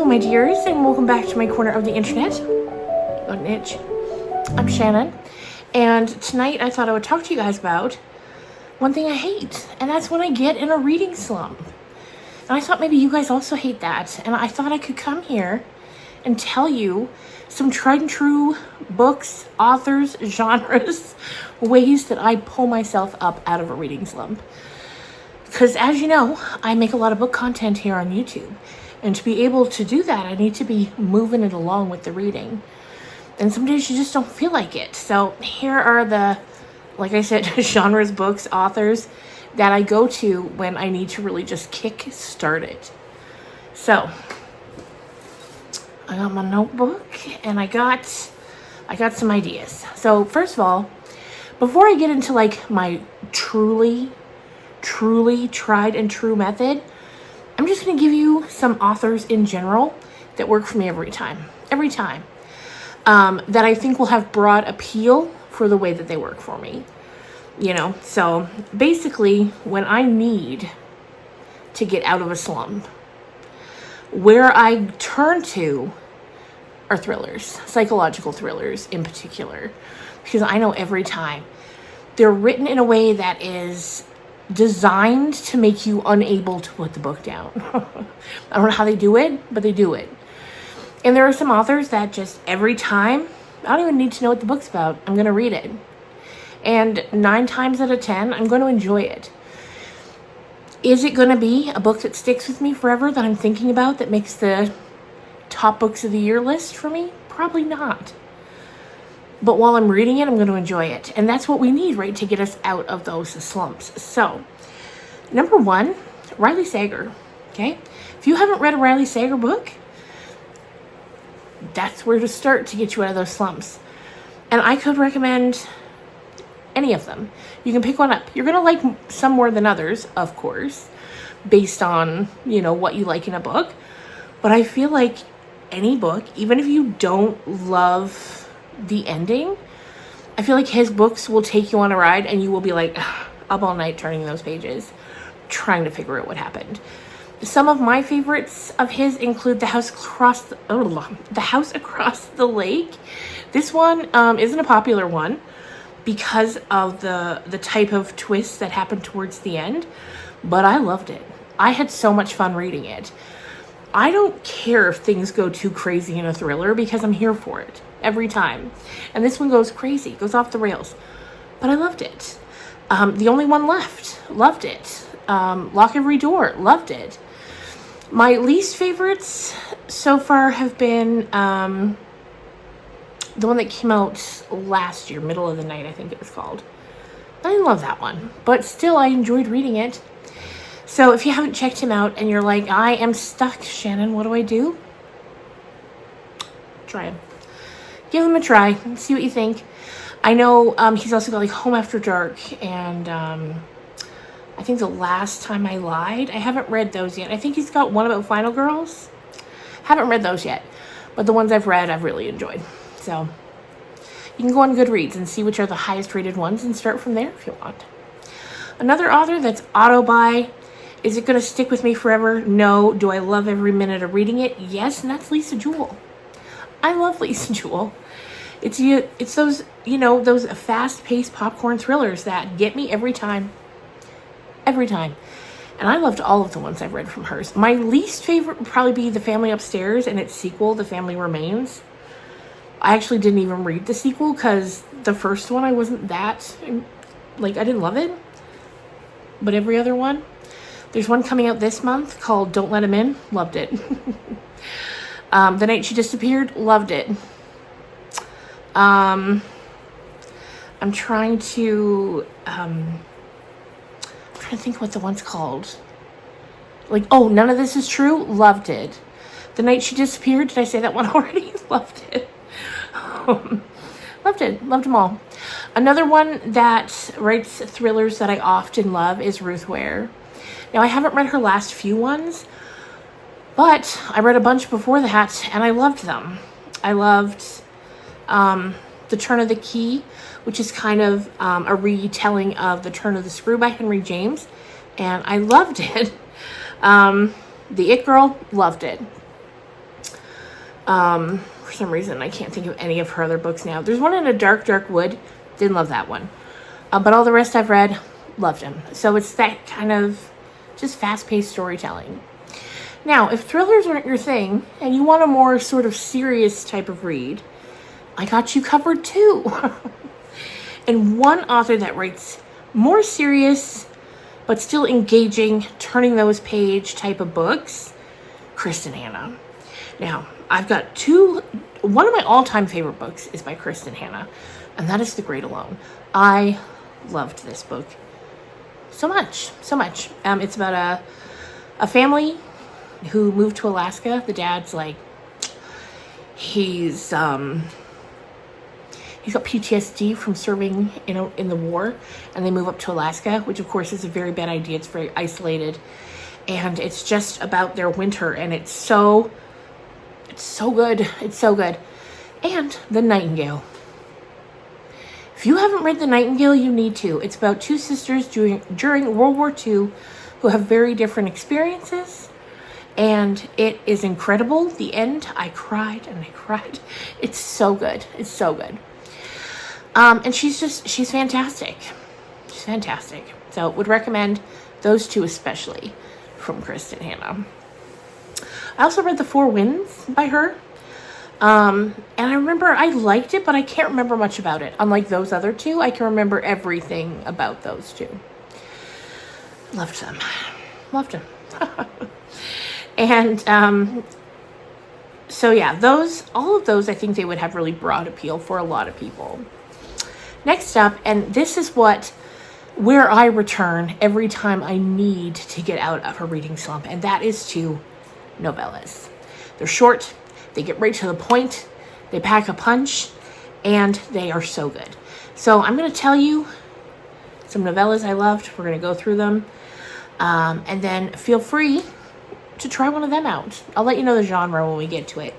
Hello, my dears, and welcome back to my corner of the internet. Got an itch. I'm Shannon, and tonight I thought I would talk to you guys about one thing I hate, and that's when I get in a reading slump. And I thought maybe you guys also hate that, and I thought I could come here and tell you some tried and true books, authors, genres, ways that I pull myself up out of a reading slump. Because as you know, I make a lot of book content here on YouTube. And to be able to do that, I need to be moving it along with the reading. And some days you just don't feel like it. So here are the, like I said, genres, books, authors that I go to when I need to really just kick start it. So I got my notebook and I got some ideas. So first of all, before I get into like my truly tried and true method, I'm just going to give you some authors in general that work for me every time, that I think will have broad appeal for the way that they work for me, you know. So basically, when I need to get out of a slump, where I turn to are thrillers, psychological thrillers in particular, because I know every time they're written in a way that is designed to make you unable to put the book down. I don't know how they do it, but they do it. And there are some authors that just every time, I don't even need to know what the book's about. I'm going to read it. And 9 times out of 10, I'm going to enjoy it. Is it going to be a book that sticks with me forever that I'm thinking about that makes the top books of the year list for me? Probably not. But while I'm reading it, I'm going to enjoy it. And that's what we need, right, to get us out of those slumps. So, number 1, Riley Sager, okay? If you haven't read a Riley Sager book, that's where to start to get you out of those slumps. And I could recommend any of them. You can pick one up. You're going to like some more than others, of course, based on, you know, what you like in a book. But I feel like any book, even if you don't love the ending, I feel like his books will take you on a ride and you will be like up all night turning those pages trying to figure out what happened. Some of my favorites of his include The House Across the Lake. This one isn't a popular one because of the type of twists that happened towards the end, but I loved it. I had so much fun reading it. I don't care if things go too crazy in a thriller because I'm here for it every time. And this one goes crazy, goes off the rails. But I loved it. The Only One Left, loved it. Lock Every Door, loved it. My least favorites so far have been the one that came out last year, Middle of the Night, I think it was called. I didn't love that one, but still I enjoyed reading it. So if you haven't checked him out and you're like, I am stuck, Shannon, what do I do? Try him. Give him a try and see what you think. I know he's also got like Home After Dark and I think The Last Time I Lied. I haven't read those yet. I think he's got one about Final Girls. Haven't read those yet. But the ones I've read, I've really enjoyed. So you can go on Goodreads and see which are the highest rated ones and start from there if you want. Another author that's auto-buy. Is it going to stick with me forever? No. Do I love every minute of reading it? Yes, and that's Lisa Jewell. I love Lisa Jewell. It's those, you know, those fast-paced popcorn thrillers that get me every time. Every time. And I loved all of the ones I've read from hers. My least favorite would probably be The Family Upstairs and its sequel, The Family Remains. I actually didn't even read the sequel because the first one I wasn't that, like, I didn't love it. But every other one. There's one coming out this month called Don't Let Him In. Loved it. The Night She Disappeared. Loved it. I'm trying to think what the one's called. Like, oh, None of This Is True. Loved it. The Night She Disappeared. Did I say that one already? Loved it. Loved it. Loved them all. Another one that writes thrillers that I often love is Ruth Ware. Now, I haven't read her last few ones, but I read a bunch before that, and I loved them. I loved The Turn of the Key, which is kind of a retelling of The Turn of the Screw by Henry James, and I loved it. The It Girl, loved it. For some reason, I can't think of any of her other books now. There's one in a dark, dark wood. Didn't love that one. But all the rest I've read, loved him. So it's that kind of just fast-paced storytelling. Now, if thrillers aren't your thing, and you want a more sort of serious type of read, I got you covered too. And one author that writes more serious, but still engaging, turning those page type of books, Kristen Hanna. Now, I've got one of my all-time favorite books is by Kristen Hanna, and that is The Great Alone. I loved this book so much. It's about a family who moved to Alaska. The dad's like, he's got PTSD from serving in the war, and they move up to Alaska, which of course is a very bad idea. It's very isolated, and it's just about their winter, and it's so good. It's so good. And The Nightingale. If you haven't read The Nightingale, you need to. It's about two sisters during World War II who have very different experiences, and it is incredible. The end, I cried and I cried. It's so good. It's so good. And she's fantastic. She's fantastic. So would recommend those two especially from Kristen Hanna. I also read The Four Winds by her. And I remember I liked it, but I can't remember much about it. Unlike those other two, I can remember everything about those two. Loved them. Loved them. And so yeah, all of those, I think they would have really broad appeal for a lot of people. Next up, and this is where I return every time I need to get out of a reading slump, and that is to novellas. They're short, they get right to the point, they pack a punch, and they are so good. So I'm going to tell you some novellas I loved. We're going to go through them, and then feel free to try one of them out. I'll let you know the genre when we get to it,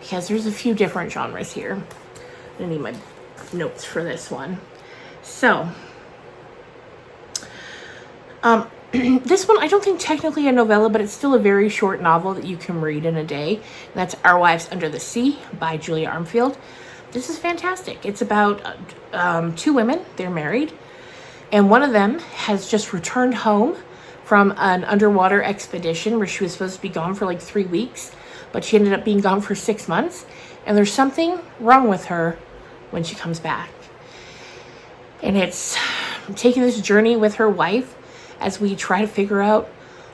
because there's a few different genres here. I need my notes for this one. So, this one, I don't think technically a novella, but it's still a very short novel that you can read in a day. And that's Our Wives Under the Sea by Julia Armfield. This is fantastic. It's about two women. They're married, and one of them has just returned home from an underwater expedition where she was supposed to be gone for like 3 weeks, but she ended up being gone for 6 months, and there's something wrong with her when she comes back. And it's taking this journey with her wife as we try to figure out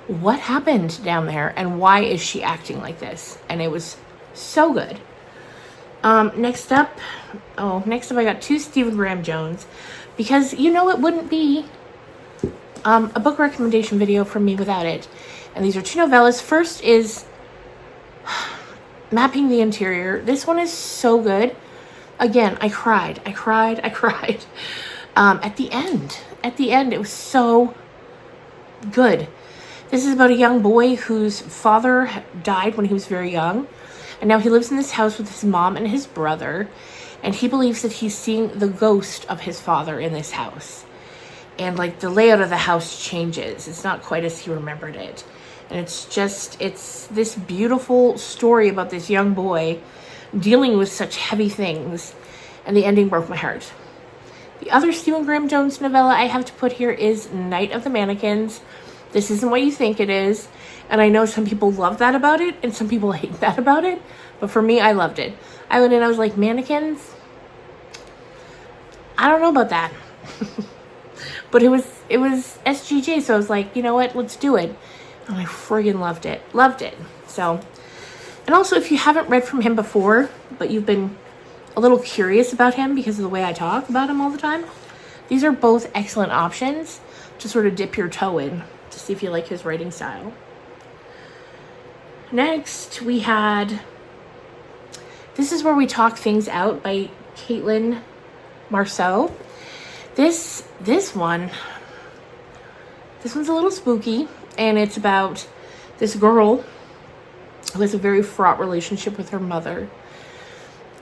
what happened down there and why is she acting like this. And it was so good. Next up I got 2 Stephen Graham Jones, because it wouldn't be a book recommendation video from me without it. And these are 2 novellas. First is Mapping the Interior. This one is so good. Again, I cried. At the end, it was so good. This is about a young boy whose father died when he was very young, and now he lives in this house with his mom and his brother, and he believes that he's seeing the ghost of his father in this house. And like the layout of the house changes. It's not quite as he remembered it. And it's this beautiful story about this young boy dealing with such heavy things, and the ending broke my heart. The other Stephen Graham Jones novella I have to put here is Night of the Mannequins. This isn't what you think it is, and I know some people love that about it, and some people hate that about it, but for me, I loved it. I went in, I was like, mannequins? I don't know about that. But it was SGJ, so I was like, you know what, let's do it. And I friggin' loved it. Loved it. So, and also, if you haven't read from him before, but you've been a little curious about him because of the way I talk about him all the time, these are both excellent options to sort of dip your toe in to see if you like his writing style. Next, we had This Is Where We Talk Things Out by Caitlin Marceau. This one's a little spooky, and it's about this girl who has a very fraught relationship with her mother.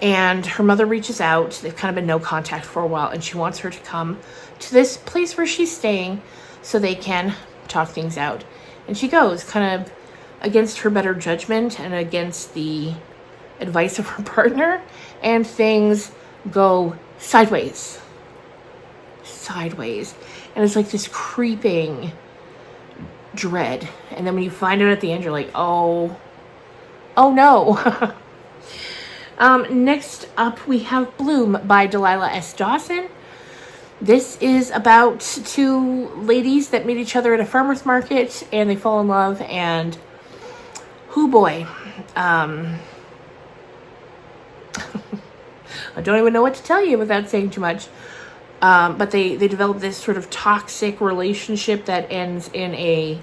And her mother reaches out. They've kind of been no contact for a while, and she wants her to come to this place where she's staying so they can talk things out. And she goes, kind of against her better judgment and against the advice of her partner, and things go sideways. And it's like this creeping dread. And then when you find out at the end, you're like, oh no. Next up, we have Bloom by Delilah S. Dawson. This is about two ladies that meet each other at a farmer's market, and they fall in love, and hoo boy. I don't even know what to tell you without saying too much. But they develop this sort of toxic relationship that ends in a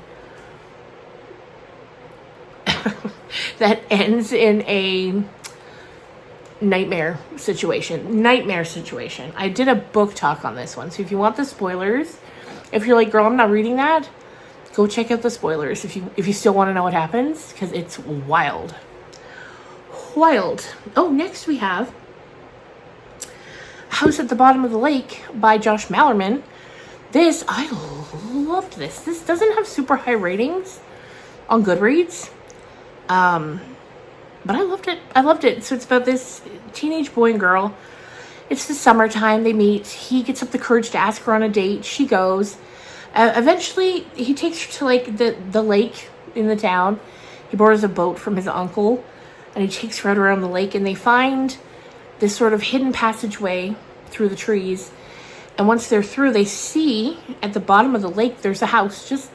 nightmare situation. I did a book talk on this one, so if you want the spoilers, if you're like, girl, I'm not reading that, go check out the spoilers if you still want to know what happens, because it's wild. Oh, next we have House at the Bottom of the Lake by Josh Mallerman. I loved this. This doesn't have super high ratings on Goodreads, but I loved it. So it's about this teenage boy and girl. It's the summertime. They meet. He gets up the courage to ask her on a date. She goes. Eventually, he takes her to like the lake in the town. He borrows a boat from his uncle, and he takes her out around the lake, and they find this sort of hidden passageway through the trees. And once they're through, they see at the bottom of the lake, there's a house, just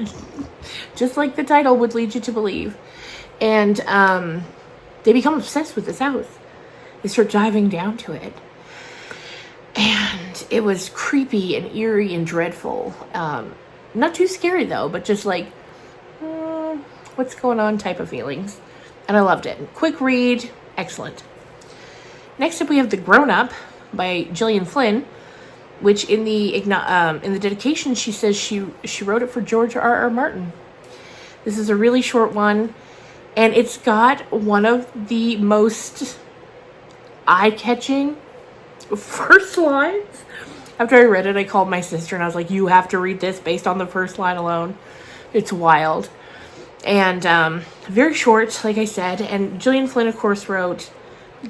like the title would lead you to believe. And they become obsessed with this house. They start diving down to it. And it was creepy and eerie and dreadful. Not too scary though, but just like, what's going on type of feelings. And I loved it. Quick read, excellent. Next up, we have The Grownup by Gillian Flynn, which in the dedication, she says she wrote it for George R.R. Martin. This is a really short one, and it's got one of the most eye-catching first lines. After I read it, I called my sister, and I was like, you have to read this based on the first line alone. It's wild. And very short, like I said, and Gillian Flynn, of course, wrote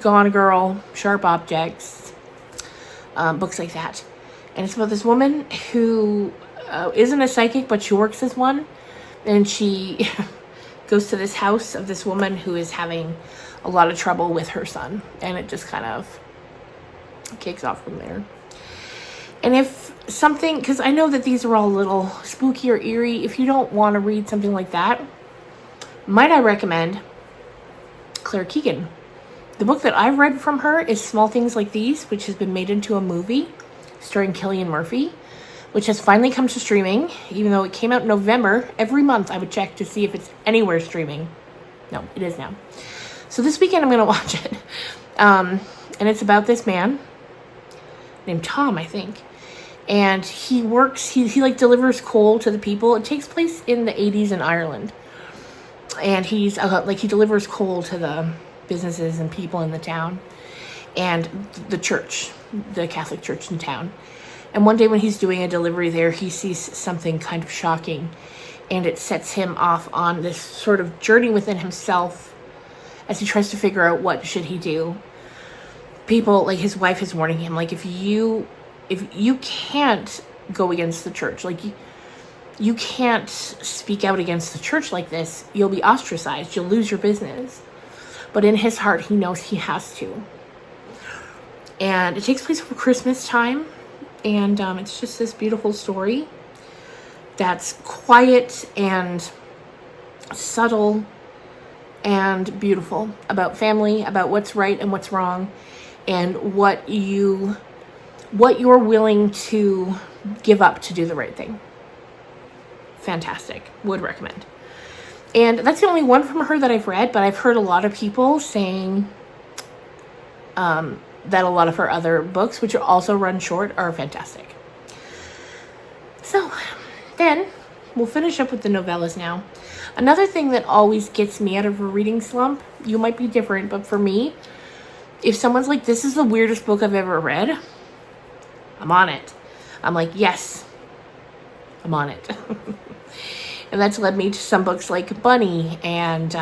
Gone Girl, Sharp Objects, books like that. And it's about this woman who isn't a psychic, but she works as one. And she goes to this house of this woman who is having a lot of trouble with her son. And it just kind of kicks off from there. And if something, because I know that these are all a little spooky or eerie, if you don't want to read something like that, might I recommend Claire Keegan. The book that I've read from her is Small Things Like These, which has been made into a movie starring Cillian Murphy, which has finally come to streaming, even though it came out in November. Every month I would check to see if it's anywhere streaming. No, it is now. So this weekend I'm going to watch it. And it's about this man named Tom, I think. And he works, he like delivers coal to the people. It takes place in the 80s in Ireland. And he's like, he delivers coal to the businesses and people in the town and the church, the Catholic church in town. And one day when he's doing a delivery there, he sees something kind of shocking, and it sets him off on this sort of journey within himself as he tries to figure out what should he do. People, like his wife is warning him, like, if you can't go against the church, like you can't speak out against the church like this, you'll be ostracized, you'll lose your business. But in his heart, he knows he has to. And it takes place over Christmas time. And it's just this beautiful story that's quiet and subtle and beautiful about family, about what's right and what's wrong, and what you're willing to give up to do the right thing. Fantastic. Would recommend. And that's the only one from her that I've read, but I've heard a lot of people saying that a lot of her other books, which are also run short, are fantastic. So then we'll finish up with the novellas now. Another thing that always gets me out of a reading slump, you might be different, but for me, if someone's like, this is the weirdest book I've ever read, I'm on it. I'm like, yes, I'm on it. And that's led me to some books like Bunny and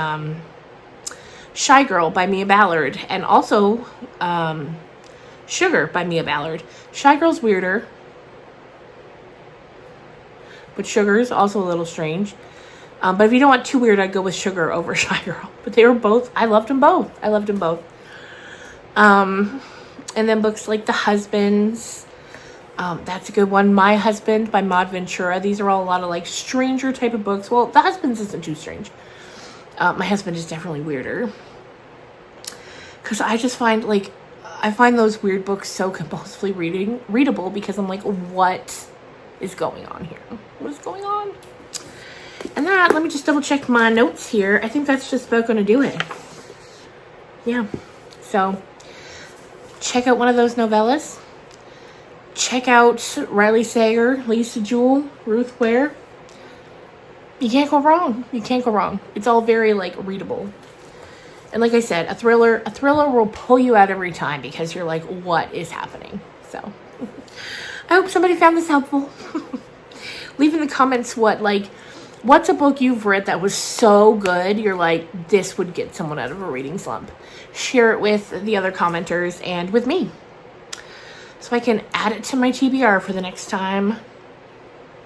Shy Girl by Mia Ballard, and also Sugar by Mia Ballard. Shy Girl's weirder, but Sugar's also a little strange. But if you don't want too weird, I'd go with Sugar over Shy Girl. But they were both, I loved them both. I loved them both. And then books like The Husbands. That's a good one. My Husband by Maud Ventura. These are all a lot of like stranger type of books. Well, The Husbands isn't too strange. My Husband is definitely weirder. Because I just find like, I find those weird books so compulsively readable because I'm like, what is going on here? What is going on? And that, let me just double check my notes here. I think that's just about going to do it. Yeah. So, check out one of those novellas. Check out Riley Sager, Lisa Jewell, Ruth Ware. You can't go wrong. You can't go wrong. It's all very, like, readable. And like I said, a thriller will pull you out every time because you're like, what is happening? So, I hope somebody found this helpful. Leave in the comments what's a book you've read that was so good you're like, this would get someone out of a reading slump. Share it with the other commenters and with me, so I can add it to my TBR for the next time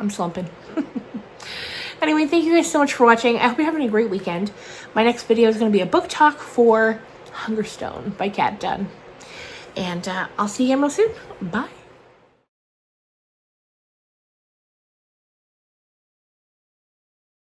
I'm slumping. Anyway, thank you guys so much for watching. I hope you're having a great weekend. My next video is going to be a book talk for Hungerstone by Kat Dunn. And I'll see you again real soon. Bye.